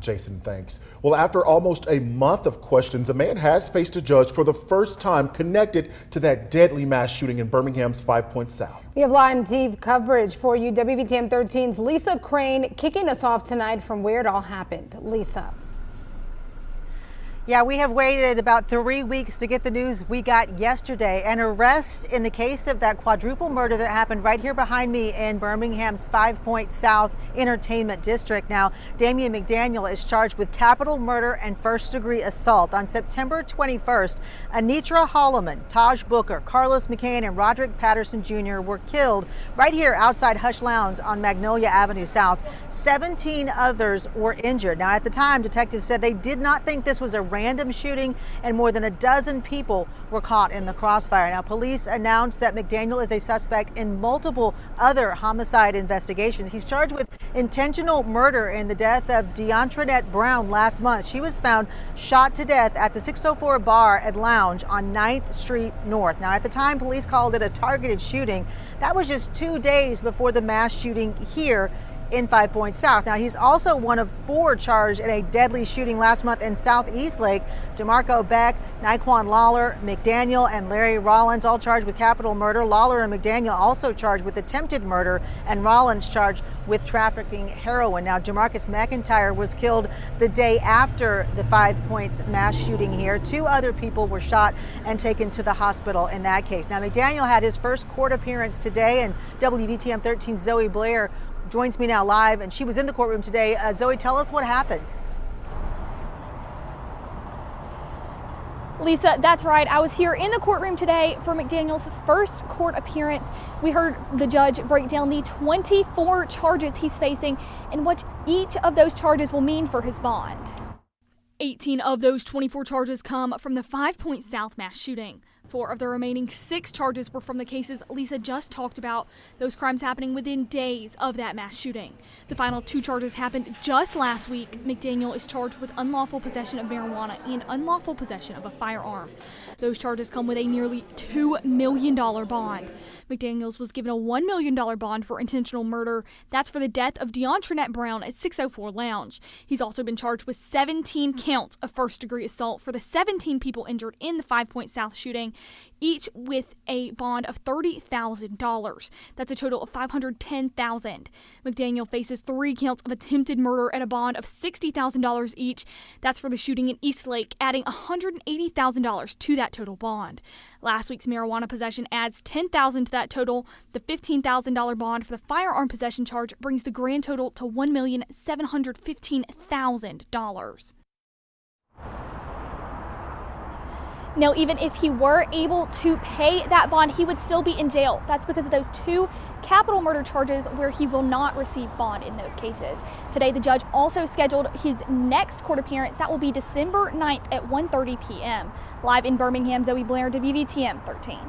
Jason, thanks. Well, after almost a month of questions, a man has faced a judge for the first time connected to that deadly mass shooting in Birmingham's 5 Points South. We have live TV coverage for you. WVTM 13's Lisa Crane kicking us off tonight from where it all happened. Lisa. Yeah, we have waited about 3 weeks to get the news we got yesterday. An arrest in the case of that quadruple murder that happened right here behind me in Birmingham's 5 Points South Entertainment District. Now, Damian McDaniel is charged with capital murder and first-degree assault. On September 21st, Anitra Holloman, Taj Booker, Carlos McCain, and Roderick Patterson Jr. were killed right here outside Hush Lounge on Magnolia Avenue South. 17 others were injured. Now, at the time, detectives said they did not think this was a random shooting, and more than a dozen people were caught in the crossfire. Now, police announced that McDaniel is a suspect in multiple other homicide investigations. He's charged with intentional murder in the death of DeAntronette Brown last month. She was found shot to death at the 604 Bar and Lounge on 9th Street North. Now, at the time, police called it a targeted shooting. That was just 2 days before the mass shooting here in 5 Points South. Now, he's also one of 4 charged in a deadly shooting last month in South Eastlake. DeMarco Beck, Naquan Lawler, McDaniel, and Larry Rollins all charged with capital murder. Lawler and McDaniel also charged with attempted murder, and Rollins charged with trafficking heroin. Now, Jamarcus McIntyre was killed the day after the 5 Points mass shooting here. 2 other people were shot and taken to the hospital in that case. Now, McDaniel had his first court appearance today, and WVTM 13's Zoe Blair joins me now live, and she was in the courtroom today. Zoe, tell us what happened. Lisa, that's right. I was here in the courtroom today for McDaniel's first court appearance. We heard the judge break down the 24 charges he's facing and what each of those charges will mean for his bond. 18 of those 24 charges come from the 5 Points South mass shooting. 4 of the remaining 6 charges were from the cases Lisa just talked about, those crimes happening within days of that mass shooting. The final 2 charges happened just last week. McDaniel is charged with unlawful possession of marijuana and unlawful possession of a firearm. Those charges come with a nearly $2 million bond. McDaniels was given a $1 million bond for intentional murder. That's for the death of DeAntronette Brown at 604 Lounge. He's also been charged with 17 counts of first-degree assault for the 17 people injured in the 5 Points South shooting, each with a bond of $30,000. That's a total of $510,000. McDaniel faces 3 counts of attempted murder at a bond of $60,000 each. That's for the shooting in Eastlake, adding $180,000 to that total bond. Last week's marijuana possession adds $10,000 to that total. The $15,000 bond for the firearm possession charge brings the grand total to $1,715,000. Now, even if he were able to pay that bond, he would still be in jail. That's because of those 2 capital murder charges where he will not receive bond in those cases. Today, the judge also scheduled his next court appearance. That will be December 9th at 1:30 p.m. Live in Birmingham, Zoe Blair, WVTM 13.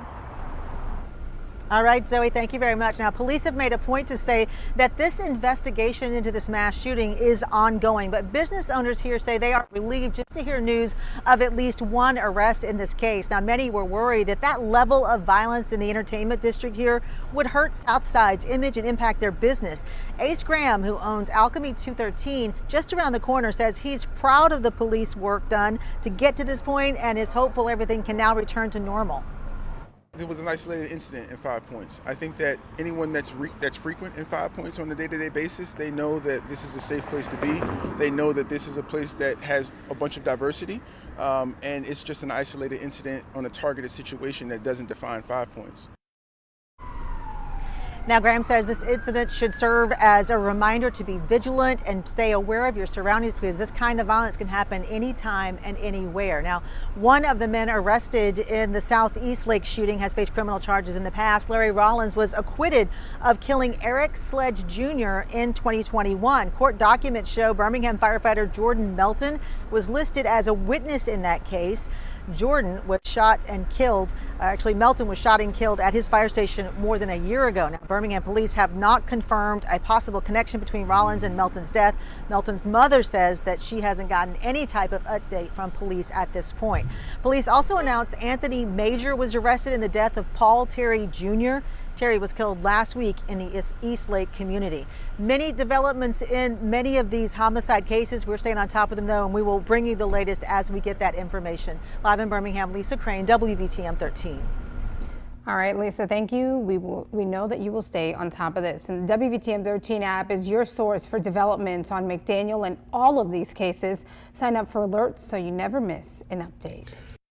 All right, Zoe, thank you very much. Now, police have made a point to say that this investigation into this mass shooting is ongoing, but business owners here say they are relieved just to hear news of at least 1 arrest in this case. Now, many were worried that that level of violence in the entertainment district here would hurt Southside's image and impact their business. Ace Graham, who owns Alchemy 213 just around the corner, says he's proud of the police work done to get to this point and is hopeful everything can now return to normal. It was an isolated incident in 5 Points. I think that anyone that's frequent in 5 Points on a day-to-day basis, they know that this is a safe place to be. They know that this is a place that has a bunch of diversity, and it's just an isolated incident on a targeted situation that doesn't define 5 Points. Now, Graham says this incident should serve as a reminder to be vigilant and stay aware of your surroundings because this kind of violence can happen anytime and anywhere. Now, one of the men arrested in the South Eastlake shooting has faced criminal charges in the past. Larry Rollins was acquitted of killing Eric Sledge Jr. in 2021. Court documents show Birmingham firefighter Jordan Melton was listed as a witness in that case. Jordan was shot and killed. Melton was shot and killed at his fire station more than a year ago. Now, Birmingham police have not confirmed a possible connection between Rollins and Melton's death. Melton's mother says that she hasn't gotten any type of update from police at this point. Police also announced Anthony Major was arrested in the death of Paul Terry Jr. Terry was killed last week in the East Lake community. Many developments in many of these homicide cases. We're staying on top of them, though, and we will bring you the latest as we get that information. Live in Birmingham, Lisa Crane, WVTM 13. All right, Lisa, thank you. We know that you will stay on top of this. And the WVTM 13 app is your source for developments on McDaniel and all of these cases. Sign up for alerts so you never miss an update.